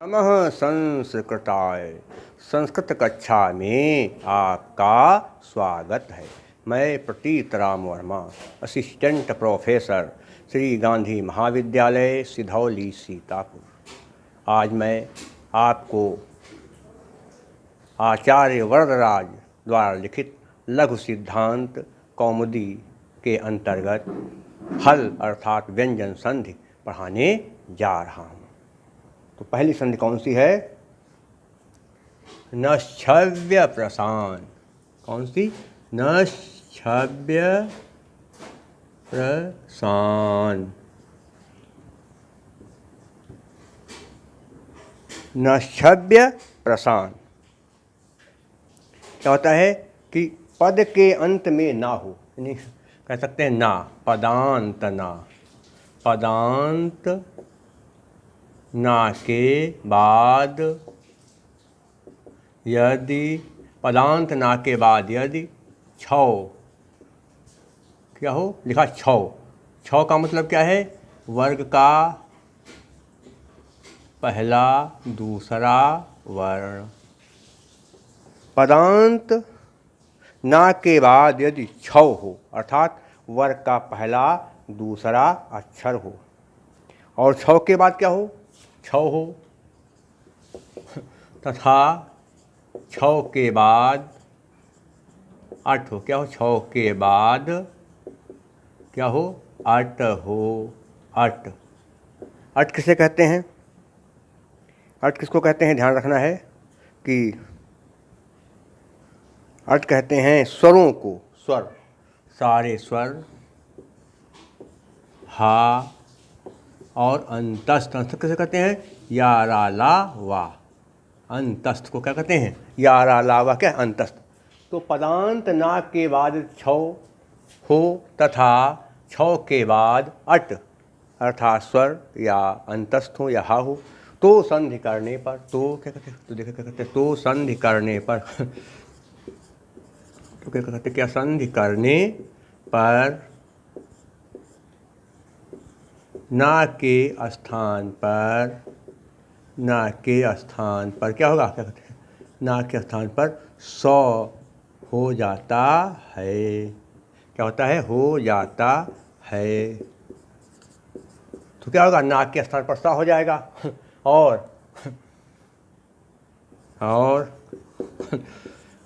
नमः संस्कृताय। संस्कृत कक्षा में आपका स्वागत है। मैं प्रतीत राम वर्मा, असिस्टेंट प्रोफेसर, श्री गांधी महाविद्यालय, सिधौली, सीतापुर। आज मैं आपको आचार्य वरदराज द्वारा लिखित लघु सिद्धांत कौमुदी के अंतर्गत हल अर्थात व्यंजन संधि पढ़ाने जा रहा हूँ। तो पहली संधि कौन सी है? नश्छव्य प्रसान। कौन सी? नश्छव्य प्रसान। नश्छव्य प्रसान क्या होता है कि पद के अंत में ना हो, यानी कह सकते हैं ना, पदांत ना। पदांत ना के बाद यदि पदांत ना के बाद यदि छौ क्या हो, लिखा छौ। छौ का मतलब क्या है? वर्ग का पहला दूसरा वर्ण। पदांत ना के बाद यदि छौ हो अर्थात वर्ग का पहला दूसरा अक्षर हो, और छौ के बाद क्या हो? छौ हो, तथा छौ के बाद अट हो। क्या हो? छौ के बाद क्या हो? अट हो। अट। अट किसे कहते हैं? अट किसको कहते हैं? ध्यान रखना है कि अट कहते हैं स्वरों को। स्वर, सारे स्वर, हा और अंतस्थ। अंतस्थ किसे कहते हैं? या रा ला वा। अंतस्थ को क्या कहते हैं? या रा ला वा क्या? अंतस्थ। तो पदांत ना के बाद छौ हो तथा छौ के बाद अट अर्थात स्वर या अंतस्थ हो या हा हो, तो संधि करने पर, तो क्या कहते हैं? तो देखो क्या कहते हैं? तो संधि करने पर तो क्या कहते हैं? क्या संधि करने पर ना के स्थान पर, ना के स्थान पर क्या होगा? क्या कहते हैं? ना के स्थान पर सौ हो जाता है। क्या होता है? हो जाता है। तो क्या होगा? ना के स्थान पर सा हो जाएगा। और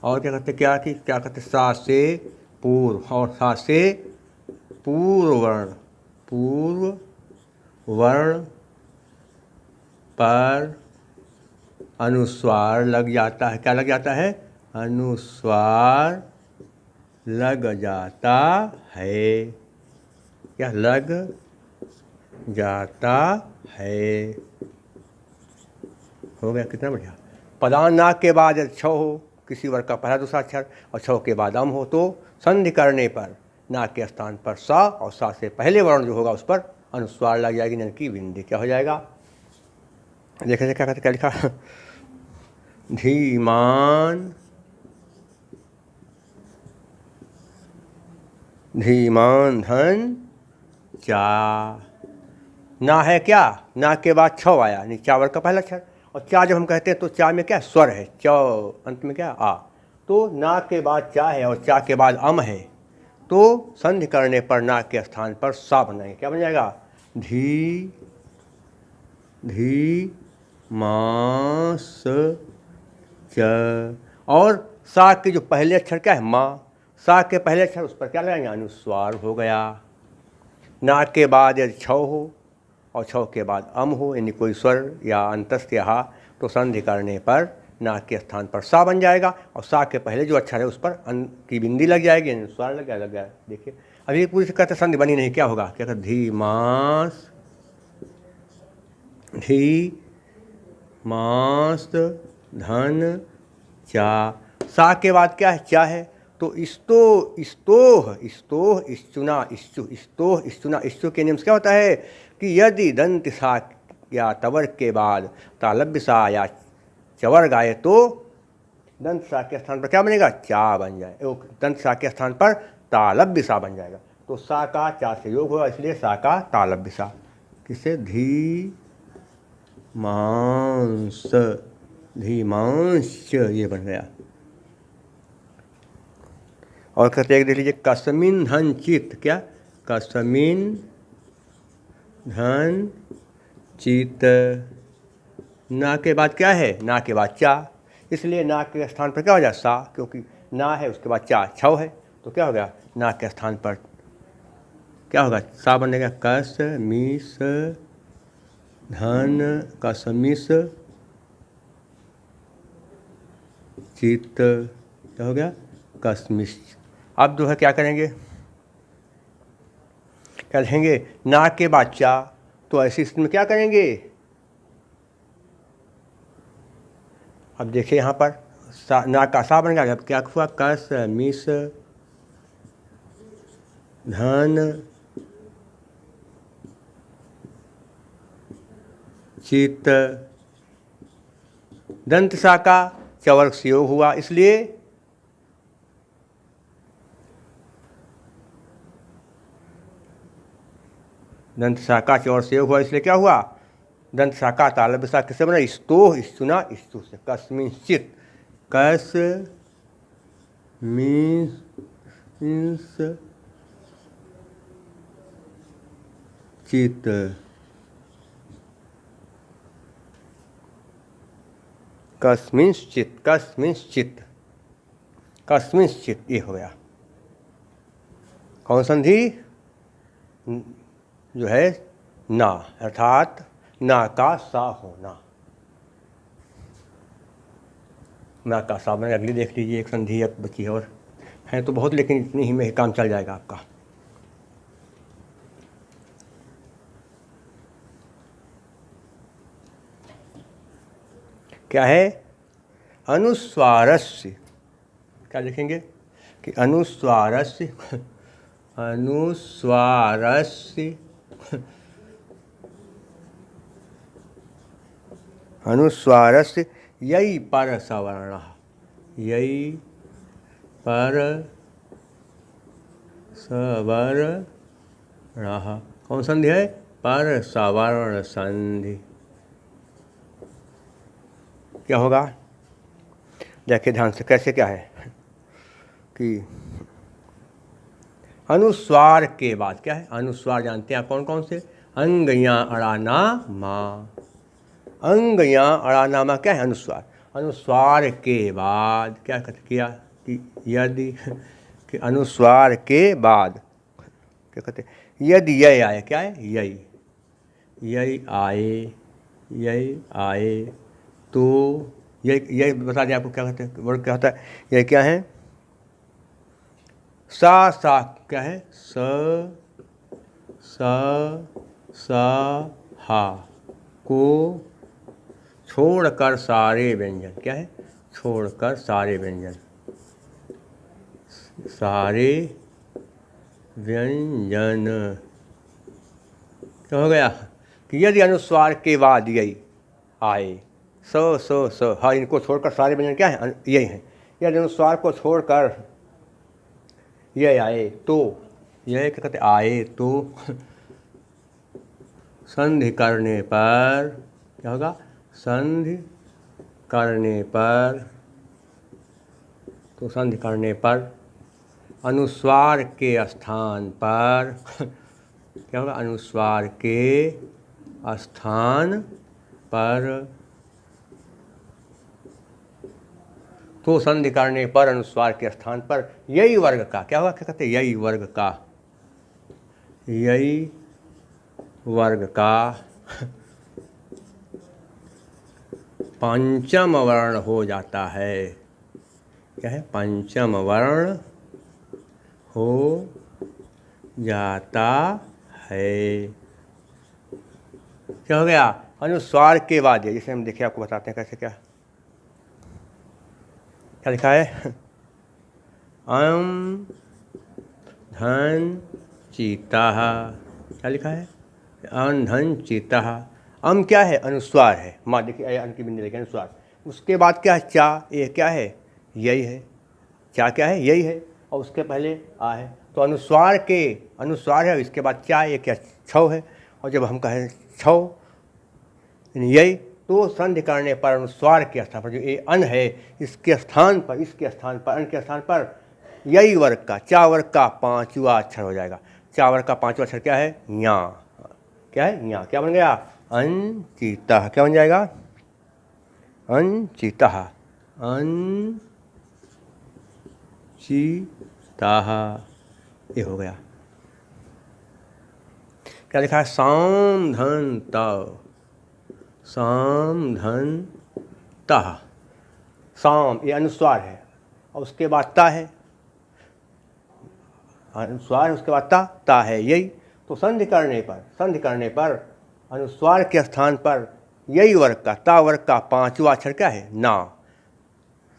क्या कहते? क्या कहते? सा से पूर्व, और सा से पूर्व वर्ण। पूर्व वर्ण पर अनुस्वार लग जाता है। क्या लग जाता है? अनुस्वार लग जाता है। क्या लग जाता है? हो गया? कितना बढ़िया। पदान ना के बाद यदि छौ हो, किसी वर्ग का पहला दूसरा अक्षर, और छौ के बाद अम हो, तो संधि करने पर ना के स्थान पर सा, और सा से पहले वर्ण जो होगा उस पर अनुस्वार लग जाएगी, यानी कि बिंदी। क्या हो जाएगा? देखिए क्या कहते? क्या लिखा? धीमान, धीमान धन चा। ना है क्या? ना के बाद छौ आया, यानी चा वर्ग का पहला अक्षर, और चा जब हम कहते हैं तो चा में क्या स्वर है? चौ, अंत में क्या? आ। तो ना के बाद चा है और चा के बाद अम है, तो संधि करने पर ना के स्थान पर सा बनाएंगे। क्या बन जाएगा? धी धी मास च। और सा के जो पहले अक्षर क्या है? माँ। सा के पहले अक्षर उस पर क्या लगाएंगे? अनुस्वार हो गया। ना के बाद यदि छौ हो और छौ के बाद अम हो, यानी कोई स्वर या अंतस्थ या हा, तो संधि करने पर ना के स्थान पर सा बन जाएगा, और सा के पहले जो अक्षर है उस पर अन की बिंदी लग जाएगी, यानी स्वर लग गया। देखिए अभी पूरी से कहते संधि बनी नहीं, क्या होगा? क्या कहते? धी मास, धी मास धन चा। सा के बाद क्या है? चा है, तो इस्तो, इस्तोह, इस्तोह, इश्चुना, इश्चु, इस्तोह, इश्चुना, इश्चु के नियम से क्या होता है कि यदि दंत सा या तवर के बाद तालब्य सा या चवर्ग आए, तो दंत सा के स्थान पर क्या बनेगा? चा बन जाए। दंत सा के स्थान पर तालब्य सा बन जाएगा, तो सा का चा से योग होगा, इसलिए सा का तालब्य सा। किससे? धी मांस, धीमांस, ये बन गया। और कहते एक देख लीजिए, कस्मिन धन चित, क्या कस्मिन धन चित, ना के बाद क्या है, ना के बाद चा, इसलिए ना के स्थान पर क्या हो जाए सा, क्योंकि ना है उसके बाद चा छव है, तो क्या हो गया ना के स्थान पर क्या होगा सा बनेगा। कसमिस धन कसमिस चित, क्या हो गया कसमिस। अब जो है क्या करेंगे, क्या लिखेंगे ना के बाद चा, तो ऐसी स्थिति में क्या करेंगे। अब देखिए यहाँ पर ना का सा बन गया, अब क्या हुआ कसमिस धन चित, दंत सा का चवर्ग से योग हुआ, इसलिए दंत सा का चवर्ग से योग हुआ, इसलिए क्या हुआ दंत सा का तालव्य सा किससे बना, स्तो स्तुना स्तु से, कस्मिंश्चित चित, कस्मिंश्चित कस्मिंश्चित कस्मिंश्चित, ये हो गया कौन संधि जो है ना, अर्थात ना का सा होना, ना का सा बने। अगली देख लीजिए, एक संधि एक बची है और है तो बहुत, लेकिन इतनी ही में ही काम चल जाएगा आपका। क्या है अनुस्वारस्य, क्या लिखेंगे कि अनुस्वारस्य अनुस्वारस्य अनुस्वारस्य यई पर सवर्ण, यई पर सवर्ण, कौन संधि है पर सवर्ण संधि। क्या होगा देखिए ध्यान से कैसे, क्या है कि अनुस्वार के बाद क्या है, अनुस्वार जानते हैं कौन कौन से, अंगया अड़ाना माँ, अंगया अड़ाना माँ क्या है अनुस्वार। अनुस्वार के बाद क्या किया कि यदि कि अनुस्वार के बाद क्या कहते यदि यय आए, क्या है यय, यय आए, यय आए तो यही बता दें आपको क्या कहते हैं, वर्ड क्या होता है, यह क्या है सा क्या है सा हा को छोड़कर सारे व्यंजन, क्या है छोड़कर सारे व्यंजन, सारे व्यंजन। क्या हो गया कि यदि अनुस्वार के बाद यही आए स हाँ, इनको छोड़कर सारे व्यंजन क्या है यही हैं, यदि अनुस्वार को छोड़कर यह आए तो, यह क्या कहते आए तो संधि करने पर क्या होगा, संधि करने पर, तो संधि करने पर अनुस्वार के स्थान पर क्या होगा, अनुस्वार के स्थान पर, तो संधि करने पर अनुस्वार के स्थान पर यही वर्ग का क्या होगा, क्या कहते हैं यही वर्ग का, यही वर्ग का पंचम वर्ण हो जाता है। क्या है पंचम वर्ण हो जाता है। क्या हो गया अनुस्वार के बाद, जैसे हम देखिए आपको बताते हैं कैसे, क्या क्या लिखा है अम धन चीता, क्या लिखा है अन धन चीता। अम क्या है अनुस्वार है, माँ देखिए अन की बिंदी लेके अनुस्वार, उसके बाद क्या है चा, ये क्या है यही है, चा क्या है यही है, और उसके पहले आ है, तो अनुस्वार के अनुस्वार है, इसके बाद चा, ये क्या छव है, और जब हम कहें छव यही तो संधि करने पर अनुस्वार के स्थान पर, जो ये अन है इसके स्थान पर, अन के स्थान पर यही वर्ग का, चा वर्ग का पांचवा अक्षर हो जाएगा। चा वर्ग का पांचवा अक्षर क्या है? या। क्या है? या। क्या बन गया? अंचितः। क्या बन जाएगा? अंचितः। अंचितः, ये हो गया। क्या लिखा है? साम धन त, साम धन तः। साम ये अनुस्वार है और उसके बाद ता है, अनुस्वार है उसके बाद ता है, यही। तो संधि करने पर अनुस्वार के स्थान पर यही वर्ग का, ता वर्ग का पांचवा अक्षर क्या है? ना।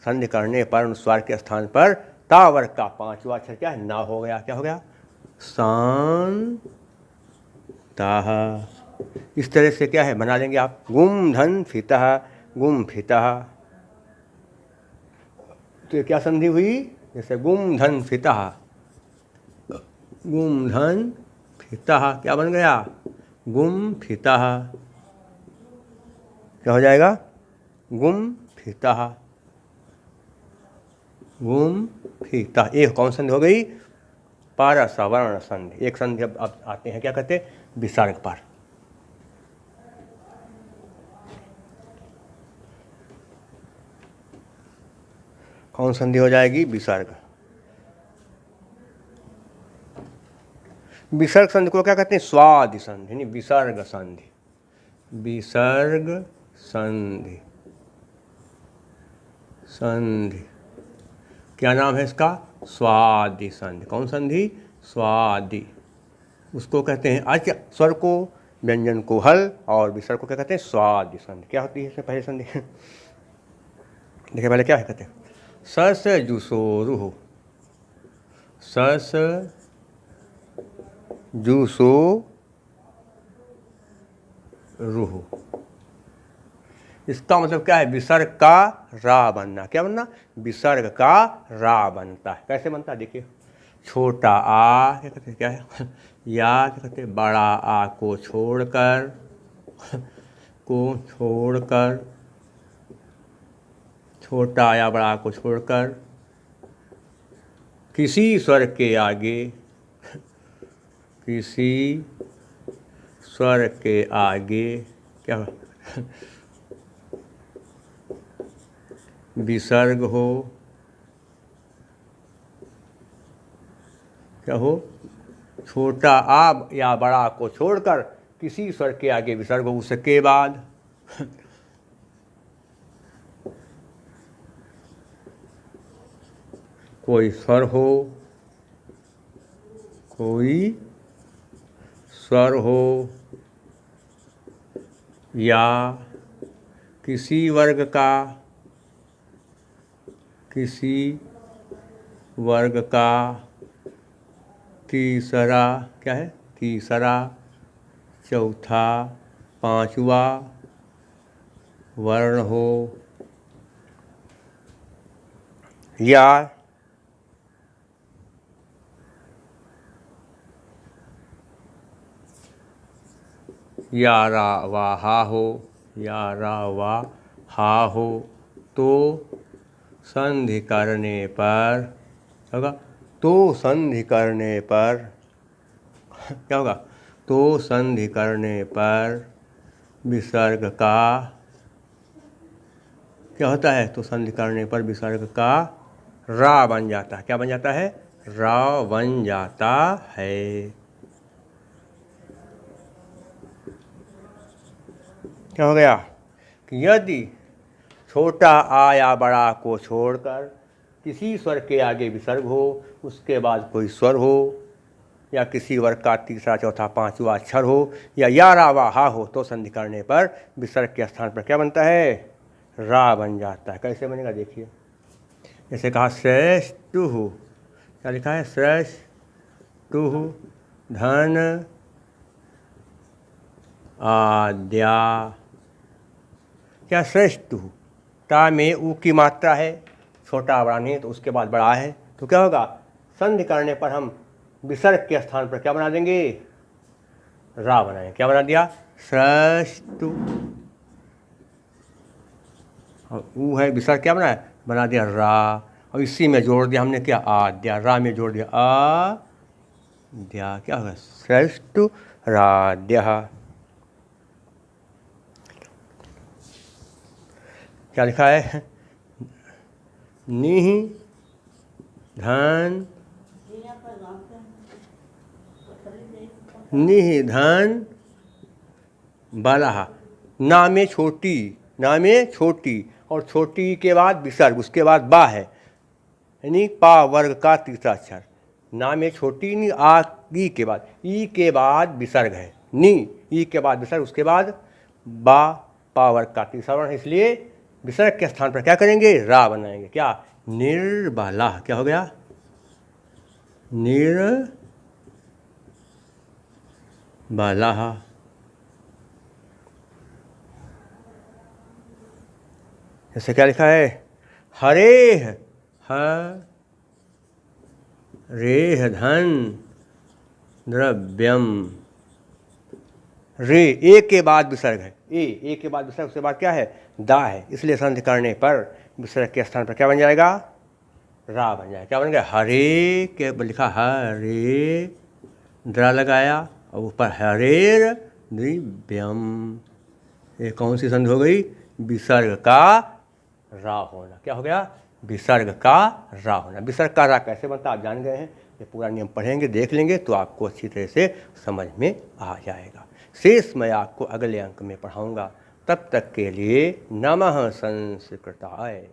संधि करने पर अनुस्वार के स्थान पर ता वर्ग का पांचवा अक्षर क्या है? ना हो गया। क्या हो गया? शांताः। इस तरह से क्या है बना लेंगे आप? गुम धन फितः, गुम फितः। तो ये क्या संधि हुई? जैसे गुम धन फितः, गुम धन फितः। क्या बन गया? गुम फितः। क्या हो जाएगा? गुम फितः, गुम फितः। ये कौन संधि हो गई? परसवर्ण संधि। एक संधि अब आते हैं, क्या कहते हैं? विसर्ग पर। कौन संधि हो जाएगी? विसर्ग। विसर्ग संधि को क्या कहते हैं? स्वादि संधि, नहीं विसर्ग संधि। विसर्ग संधि, संधि क्या नाम है इसका? स्वादि संधि। कौन संधि? स्वादि। उसको कहते हैं अच स्वर को, व्यंजन को हल, और विसर्ग को क्या कहते हैं? स्वादि संधि। क्या होती है इसमें पहली संधि? देखिए पहले क्या है, कहते हैं सस जुसोरुह, सस जुसो रूह। इसका मतलब क्या है? विसर्ग का रा बनना। क्या बनना? विसर्ग का रा बनता है। कैसे बनता है? देखिए, छोटा आ क्या कहते हैं? क्या है? या क्या कहते हैं? बड़ा आ को छोड़कर, छोटा या बड़ा को छोड़कर किसी स्वर के आगे, किसी स्वर के आगे क्या विसर्ग हो, क्या हो? छोटा आ या बड़ा को छोड़कर किसी स्वर के आगे विसर्ग हो, उसके बाद कोई स्वर हो, कोई स्वर हो, या किसी वर्ग का, किसी वर्ग का तीसरा, क्या है? तीसरा, चौथा, पांचवा वर्ण हो, या रा वा हा हो, या रा वा हा हो, तो संधि करने पर होगा, तो संधि करने पर क्या होगा? तो संधि करने पर विसर्ग का क्या होता है? तो संधि करने पर विसर्ग का रा बन जाता है। क्या बन जाता है? रा बन जाता है। क्या हो गया? कि यदि छोटा आ या बड़ा को छोड़कर किसी स्वर के आगे विसर्ग हो, उसके बाद कोई स्वर हो, या किसी वर्ग का तीसरा, चौथा, पांचवा अक्षर हो, या रा वा हा हो, तो संधि करने पर विसर्ग के स्थान पर क्या बनता है? रा बन जाता है। कैसे बनेगा? देखिए, जैसे कहा श्रेष्ठुः, क्या लिखा है? श्रेष्ठुः धन आद्या। क्या? श्रेष्ठुः, ता में ऊ की मात्रा है, छोटा बड़ा नहीं, तो उसके बाद बड़ा है, तो क्या होगा? संधि करने पर हम विसर्ग के स्थान पर क्या बना देंगे? रा बनाएंगे। क्या बना दिया? श्रेष्ठु। और ऊ है विसर्ग क्या बनाया, बना दिया रा, और इसी में जोड़ दिया हमने क्या, आद्या, रा में जोड़ दिया आद्या, क्या होगा, श्रेष्ठ राद्य। क्या लिखा है, निहि धन, निहि धन बाला, ना में छोटी, ना में छोटी, और छोटी के बाद विसर्ग, उसके बाद बा है, यानी पा वर्ग का तीसरा अक्षर। ना में छोटी नी, आ ई के बाद, ई के बाद विसर्ग है, नी ई के बाद विसर्ग, उसके बाद बा पा वर्ग का तीसरा वर्ण है, इसलिए विसर्ग के स्थान पर क्या करेंगे, रा बनाएंगे। क्या, निर्बाला, क्या हो गया, निर्बाला। जैसे क्या लिखा है, हरेह, हरेह धन द्रव्यम, रे ए के बाद विसर्ग है, ए के बाद विसर्ग, उसके बाद क्या है, दा है, इसलिए संधि करने पर विसर्ग के स्थान पर क्या बन जाएगा, रा बन जाएगा। क्या बन गया, हरे के लिखा, हरे द्रा लगाया, और ऊपर हरेर द्रव्यम, ये कौन सी संधि हो गई, विसर्ग का रा होना। क्या हो गया, विसर्ग का रा होना। विसर्ग का रा कैसे बनता आप जान गए हैं, ये पूरा नियम पढ़ेंगे, देख लेंगे तो आपको अच्छी तरह से समझ में आ जाएगा। शेष मैं आपको अगले अंक में पढ़ाऊंगा। तब तक के लिए नमः संस्कृताय।